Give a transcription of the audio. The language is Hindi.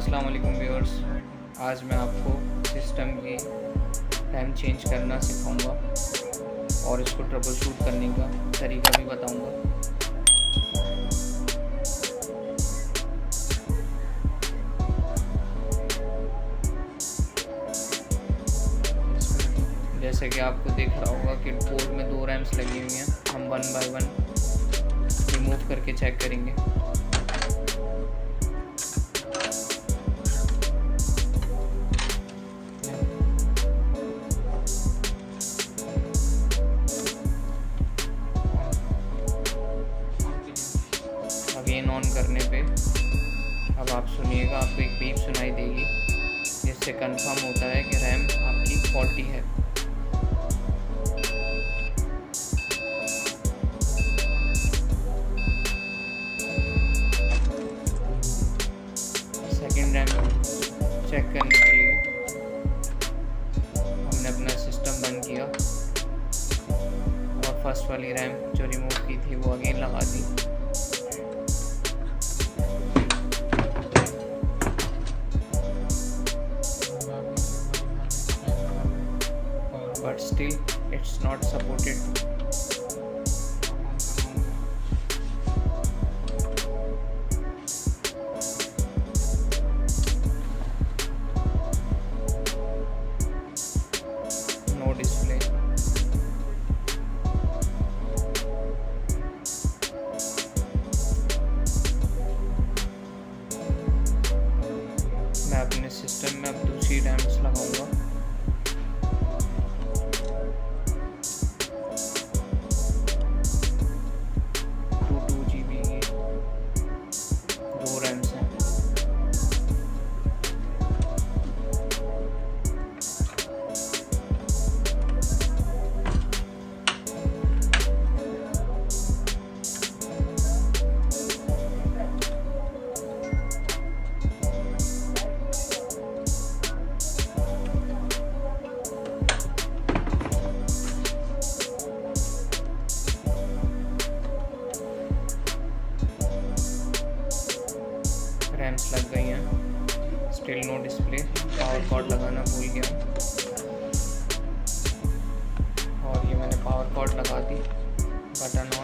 अस्सलाम वालेकुम व्यूअर्स। आज मैं आपको सिस्टम की रैम चेंज करना सिखाऊंगा और इसको ट्रबल शूट करने का तरीका भी बताऊंगा। जैसे कि आपको दिख रहा होगा कि बोर्ड में 2 रैम्स लगी हुई हैं। हम 1 बाय 1 रिमूव करके चेक करेंगे। अगेन ऑन करने पे अब आप सुनिएगा, आपको एक बीप सुनाई देगी जिससे कंफर्म होता है कि रैम आपकी फॉल्टी है। सेकेंड रैम चेक करने के लिए हमने अपना सिस्टम बंद किया और फर्स्ट वाली रैम जो रिमूव की थी वो अगेन लगा दी। But still it's not supported. No display. मैं अपने सिस्टम में अब दूसरी रैम्स लगाऊंगा। रैम्स लग गई हैं, still no display. Power cord लगाना भूल गया और ये मैंने पावर कॉर्ड लगा दी, बटन